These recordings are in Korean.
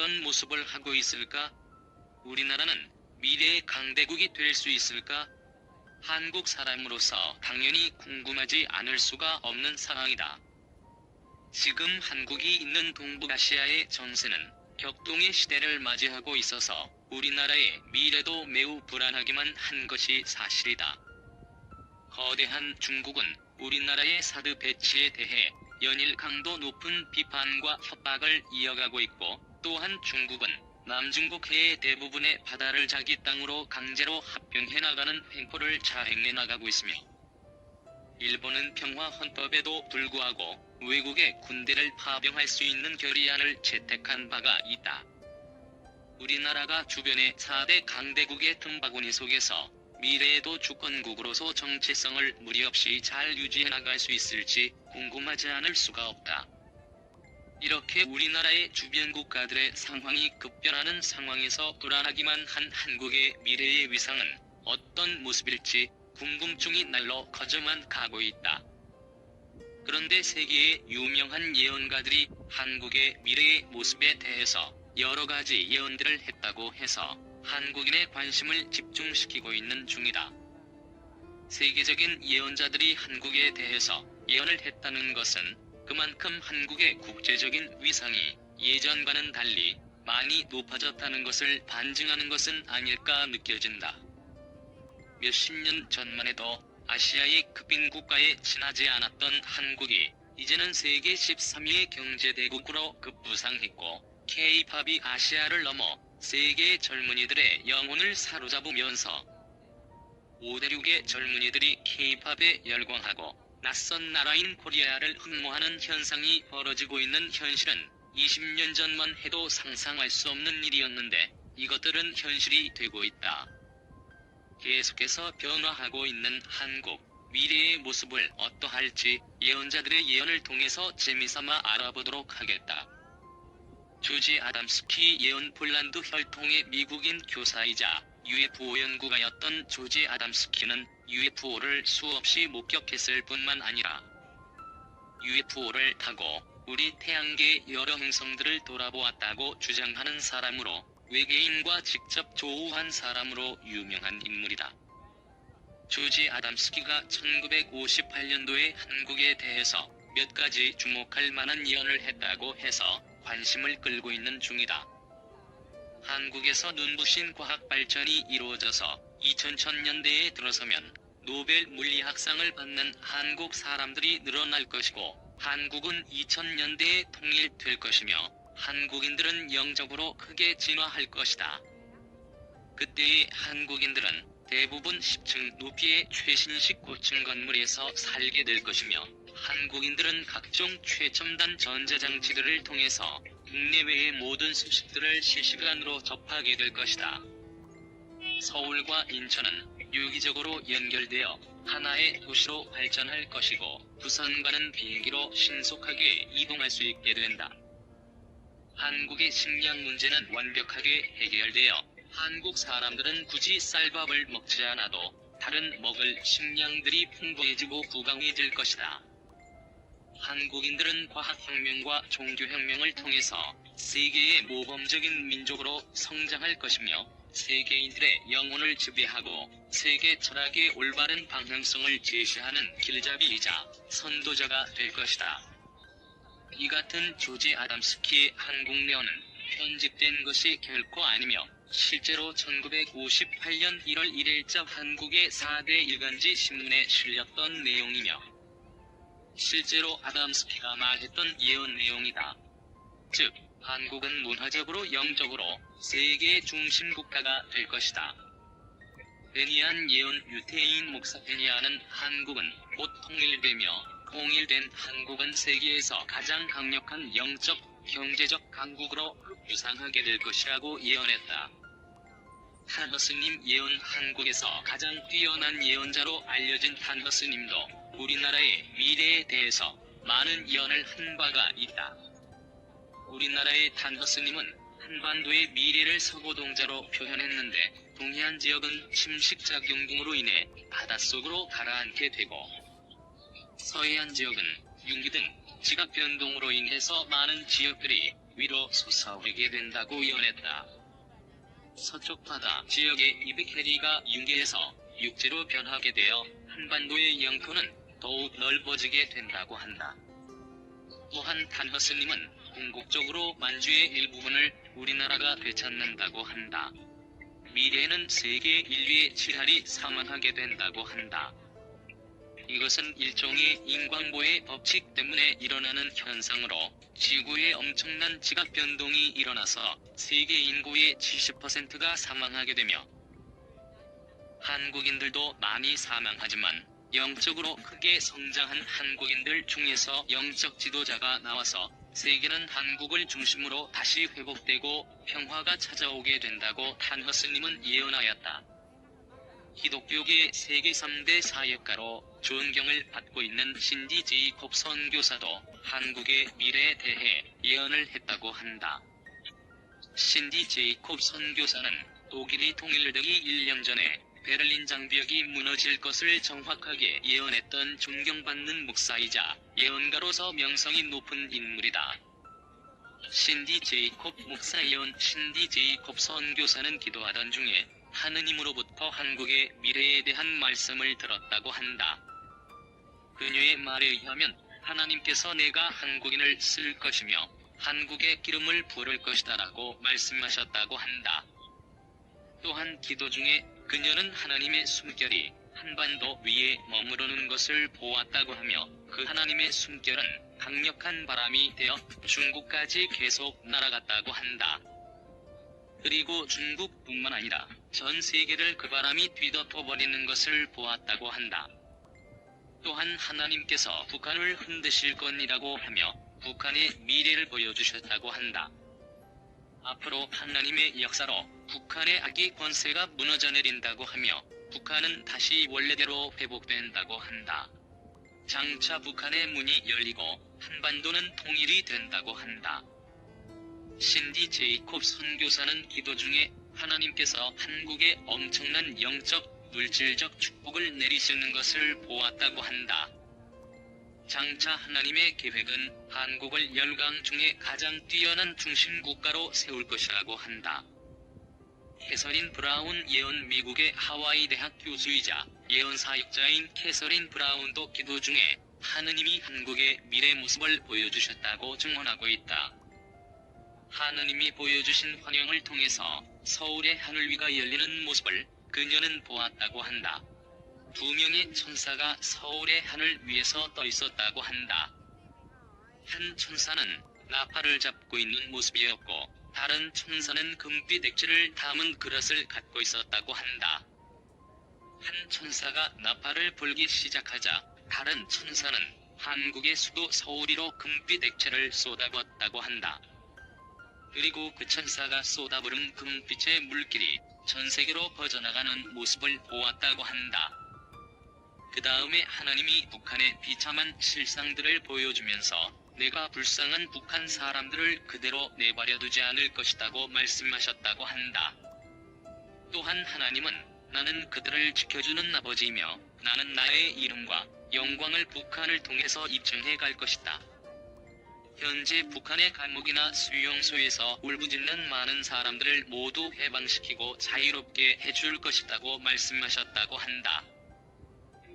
어떤 모습을 하고 있을까? 우리나라는 미래의 강대국이 될 수 있을까? 한국 사람으로서 당연히 궁금하지 않을 수가 없는 상황이다. 지금 한국이 있는 동북아시아의 정세는 격동의 시대를 맞이하고 있어서 우리나라의 미래도 매우 불안하기만 한 것이 사실이다. 거대한 중국은 우리나라의 사드 배치에 대해 연일 강도 높은 비판과 협박을 이어가고 있고, 또한 중국은 남중국해의 대부분의 바다를 자기 땅으로 강제로 합병해 나가는 횡포를 자행해 나가고 있으며, 일본은 평화헌법에도 불구하고 외국의 군대를 파병할 수 있는 결의안을 채택한 바가 있다. 우리나라가 주변의 4대 강대국의 틈바구니 속에서 미래에도 주권국으로서 정체성을 무리 없이 잘 유지해 나갈 수 있을지 궁금하지 않을 수가 없다. 이렇게 우리나라의 주변 국가들의 상황이 급변하는 상황에서 불안하기만 한 한국의 미래의 위상은 어떤 모습일지 궁금증이 날로 커져만 가고 있다. 그런데 세계의 유명한 예언가들이 한국의 미래의 모습에 대해서 여러 가지 예언들을 했다고 해서 한국인의 관심을 집중시키고 있는 중이다. 세계적인 예언자들이 한국에 대해서 예언을 했다는 것은 그만큼 한국의 국제적인 위상이 예전과는 달리 많이 높아졌다는 것을 반증하는 것은 아닐까 느껴진다. 몇십 년 전만 해도 아시아의 급인 국가에 지나지 않았던 한국이 이제는 세계 13위의 경제대국으로 급부상했고, K-팝이 아시아를 넘어 세계의 젊은이들의 영혼을 사로잡으면서 5대륙의 젊은이들이 K-팝에 열광하고 낯선 나라인 코리아를 흠모하는 현상이 벌어지고 있는 현실은 20년 전만 해도 상상할 수 없는 일이었는데 이것들은 현실이 되고 있다. 계속해서 변화하고 있는 한국, 미래의 모습을 어떠할지 예언자들의 예언을 통해서 재미삼아 알아보도록 하겠다. 조지 아담스키 예언. 폴란드 혈통의 미국인 교사이자 UFO 연구가였던 조지 아담스키는 UFO를 수없이 목격했을 뿐만 아니라 UFO를 타고 우리 태양계의 여러 행성들을 돌아보았다고 주장하는 사람으로, 외계인과 직접 조우한 사람으로 유명한 인물이다. 조지 아담스키가 1958년도에 한국에 대해서 몇 가지 주목할 만한 예언을 했다고 해서 관심을 끌고 있는 중이다. 한국에서 눈부신 과학 발전이 이루어져서 2000년대에 들어서면 노벨 물리학상을 받는 한국 사람들이 늘어날 것이고, 한국은 2000년대에 통일될 것이며 한국인들은 영적으로 크게 진화할 것이다. 그때의 한국인들은 대부분 10층 높이의 최신식 고층 건물에서 살게 될 것이며, 한국인들은 각종 최첨단 전자장치들을 통해서 국내외의 모든 소식들을 실시간으로 접하게 될 것이다. 서울과 인천은 유기적으로 연결되어 하나의 도시로 발전할 것이고, 부산과는 비행기로 신속하게 이동할 수 있게 된다. 한국의 식량 문제는 완벽하게 해결되어 한국 사람들은 굳이 쌀밥을 먹지 않아도 다른 먹을 식량들이 풍부해지고 부강해질 것이다. 한국인들은 과학혁명과 종교혁명을 통해서 세계의 모범적인 민족으로 성장할 것이며, 세계인들의 영혼을 지배하고 세계 철학의 올바른 방향성을 제시하는 길잡이이자 선도자가 될 것이다. 이 같은 조지 아담스키의 한국 예언은 편집된 것이 결코 아니며 실제로 1958년 1월 1일자 한국의 4대 일간지 신문에 실렸던 내용이며, 실제로 아담스키가 말했던 예언 내용이다. 즉, 한국은 문화적으로 영적으로 세계의 중심 국가가 될 것이다. 베니안 예언. 유태인 목사 베니안은 한국은 곧 통일되며 통일된 한국은 세계에서 가장 강력한 영적, 경제적 강국으로 급부상하게 될 것이라고 예언했다. 탄허스님 예언. 한국에서 가장 뛰어난 예언자로 알려진 탄허스님도 우리나라의 미래에 대해서 많은 예언을 한 바가 있다. 우리나라의 탄허스님은 한반도의 미래를 서고동자로 표현했는데, 동해안 지역은 침식작용 등으로 인해 바닷속으로 가라앉게 되고, 서해안 지역은 융기 등 지각 변동으로 인해서 많은 지역들이 위로 솟아오르게 된다고 예언했다. 서쪽 바다 지역의 이백해리가 융계해서 육지로 변하게 되어 한반도의 영토는 더욱 넓어지게 된다고 한다. 또한 탄허 스님은 궁극적으로 만주의 일부분을 우리나라가 되찾는다고 한다. 미래에는 세계 인류의 7할이 사망하게 된다고 한다. 이것은 일종의 인광보의 법칙 때문에 일어나는 현상으로 지구에 엄청난 지각 변동이 일어나서 세계 인구의 70%가 사망하게 되며 한국인들도 많이 사망하지만 영적으로 크게 성장한 한국인들 중에서 영적 지도자가 나와서 세계는 한국을 중심으로 다시 회복되고 평화가 찾아오게 된다고 탄허 스님은 예언하였다. 기독교계 세계 3대 사역가로 존경을 받고 있는 신디 제이콥 선교사도 한국의 미래에 대해 예언을 했다고 한다. 신디 제이콥 선교사는 독일이 통일되기 1년 전에 베를린 장벽이 무너질 것을 정확하게 예언했던 존경받는 목사이자 예언가로서 명성이 높은 인물이다. 신디 제이콥 목사 예언 신디 제이콥 선교사는 기도하던 중에 하느님으로부터 한국의 미래에 대한 말씀을 들었다고 한다. 그녀의 말에 의하면 하나님께서 내가 한국인을 쓸 것이며 한국의 기름을 부을 것이다라고 말씀하셨다고 한다. 또한 기도 중에 그녀는 하나님의 숨결이 한반도 위에 머무르는 것을 보았다고 하며 그 하나님의 숨결은 강력한 바람이 되어 중국까지 계속 날아갔다고 한다. 그리고 중국뿐만 아니라 전 세계를 그 바람이 뒤덮어버리는 것을 보았다고 한다. 또한 하나님께서 북한을 흔드실 것이라고 하며 북한의 미래를 보여주셨다고 한다. 앞으로 하나님의 역사로 북한의 악의 권세가 무너져 내린다고 하며 북한은 다시 원래대로 회복된다고 한다. 장차 북한의 문이 열리고 한반도는 통일이 된다고 한다. 신디 제이콥 선교사는 기도 중에 하나님께서 한국에 엄청난 영적, 물질적 축복을 내리시는 것을 보았다고 한다. 장차 하나님의 계획은 한국을 열강 중에 가장 뛰어난 중심국가로 세울 것이라고 한다. 캐서린 브라운 예언 미국의 하와이 대학 교수이자 예언 사역자인 캐서린 브라운도 기도 중에 하느님이 한국의 미래 모습을 보여주셨다고 증언하고 있다. 하느님이 보여주신 환영을 통해서 서울의 하늘 위가 열리는 모습을 그녀는 보았다고 한다. 2명의 천사가 서울의 하늘 위에서 떠 있었다고 한다. 한 천사는 나팔을 잡고 있는 모습이었고 다른 천사는 금빛 액체를 담은 그릇을 갖고 있었다고 한다. 한 천사가 나팔을 불기 시작하자 다른 천사는 한국의 수도 서울이로 금빛 액체를 쏟아부었다고 한다. 그리고 그 천사가 쏟아부은 금빛의 물길이 전 세계로 퍼져나가는 모습을 보았다고 한다. 그 다음에 하나님이 북한의 비참한 실상들을 보여주면서 내가 불쌍한 북한 사람들을 그대로 내버려두지 않을 것이라고 말씀하셨다고 한다. 또한 하나님은 나는 그들을 지켜주는 아버지이며 나는 나의 이름과 영광을 북한을 통해서 입증해 갈 것이다. 현재 북한의 감옥이나 수용소에서 울부짖는 많은 사람들을 모두 해방시키고 자유롭게 해줄 것이라고 말씀하셨다고 한다.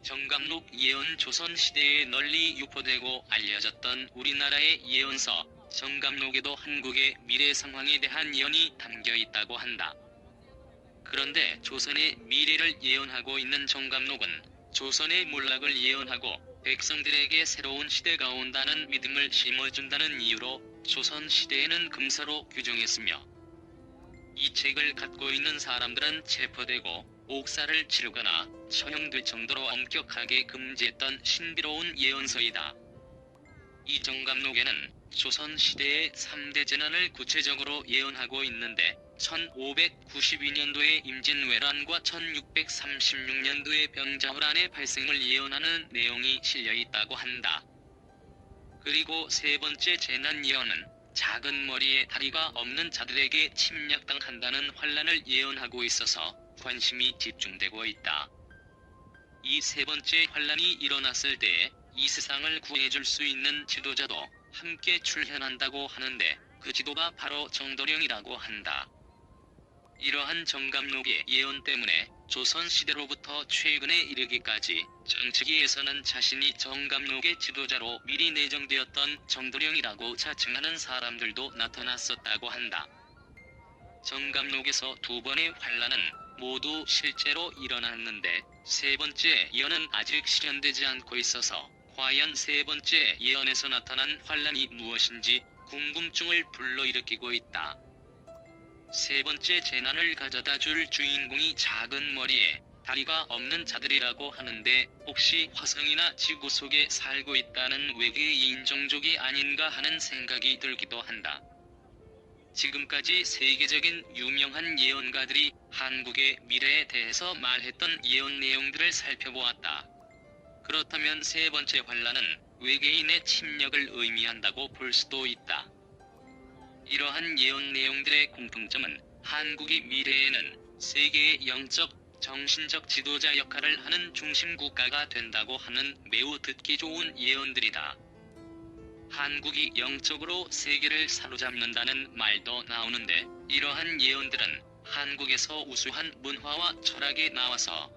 정감록 예언 조선시대에 널리 유포되고 알려졌던 우리나라의 예언서 정감록에도 한국의 미래 상황에 대한 예언이 담겨 있다고 한다. 그런데 조선의 미래를 예언하고 있는 정감록은 조선의 몰락을 예언하고 백성들에게 새로운 시대가 온다는 믿음을 심어준다는 이유로 조선시대에는 금서로 규정했으며 이 책을 갖고 있는 사람들은 체포되고 옥사를 치르거나 처형될 정도로 엄격하게 금지했던 신비로운 예언서이다. 이 정감록에는 조선시대의 3대 재난을 구체적으로 예언하고 있는데 1592년도의 임진왜란과 1636년도의 병자호란의 발생을 예언하는 내용이 실려있다고 한다. 그리고 세 번째 재난 예언은 작은 머리에 다리가 없는 자들에게 침략당한다는 환란을 예언하고 있어서 관심이 집중되고 있다. 이 세 번째 환란이 일어났을 때에 이 세상을 구해줄 수 있는 지도자도 함께 출현한다고 하는데 그 지도가 바로 정도령이라고 한다. 이러한 정감록의 예언 때문에 조선시대로부터 최근에 이르기까지 정치계에서는 자신이 정감록의 지도자로 미리 내정되었던 정도령이라고 자칭하는 사람들도 나타났었다고 한다. 정감록에서 두 번의 환란은 모두 실제로 일어났는데 세 번째 예언은 아직 실현되지 않고 있어서 과연 세 번째 예언에서 나타난 환란이 무엇인지 궁금증을 불러일으키고 있다. 세 번째 재난을 가져다 줄 주인공이 작은 머리에 다리가 없는 자들이라고 하는데 혹시 화성이나 지구 속에 살고 있다는 외계의 인종족이 아닌가 하는 생각이 들기도 한다. 지금까지 세계적인 유명한 예언가들이 한국의 미래에 대해서 말했던 예언 내용들을 살펴보았다. 그렇다면 세 번째 환란은 외계인의 침략을 의미한다고 볼 수도 있다. 이러한 예언 내용들의 공통점은 한국이 미래에는 세계의 영적, 정신적 지도자 역할을 하는 중심 국가가 된다고 하는 매우 듣기 좋은 예언들이다. 한국이 영적으로 세계를 사로잡는다는 말도 나오는데 이러한 예언들은 한국에서 우수한 문화와 철학에 나와서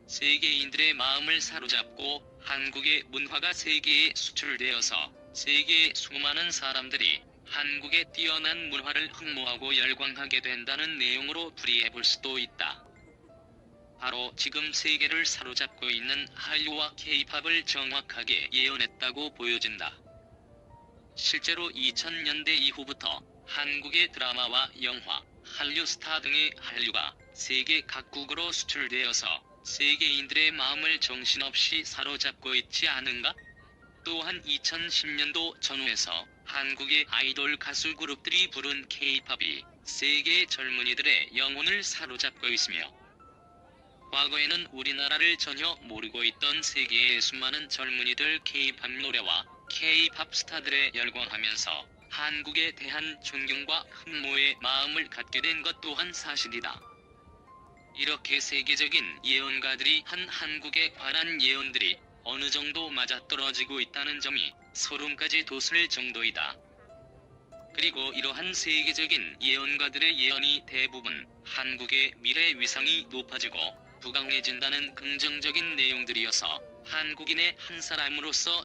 세계인들의 마음을 사로잡고 한국의 문화가 세계에 수출되어서 세계의 수많은 사람들이 한국의 뛰어난 문화를 흠모하고 열광하게 된다는 내용으로 풀이해 볼 수도 있다. 바로 지금 세계를 사로잡고 있는 한류와 K-팝을 정확하게 예언했다고 보여진다. 실제로 2000년대 이후부터 한국의 드라마와 영화, 한류 스타 등의 한류가 세계 각국으로 수출되어서 세계인들의 마음을 정신없이 사로잡고 있지 않은가? 또한 2010년도 전후에서 한국의 아이돌 가수 그룹들이 부른 K-팝이 세계 젊은이들의 영혼을 사로잡고 있으며 과거에는 우리나라를 전혀 모르고 있던 세계의 수많은 젊은이들 K-팝 노래와 K-팝 스타들에 열광하면서 한국에 대한 존경과 흠모의 마음을 갖게 된 것 또한 사실이다. 이렇게 세계적인 예언가들이 한 한국에 관한 예언들이 어느 정도 맞아떨어지고 있다는 점이 소름까지 돋을 정도이다. 그리고 이러한 세계적인 예언가들의 예언이 대부분 한국의 미래 위상이 높아지고 부강해진다는 긍정적인 내용들이어서 한국인의 한 사람으로서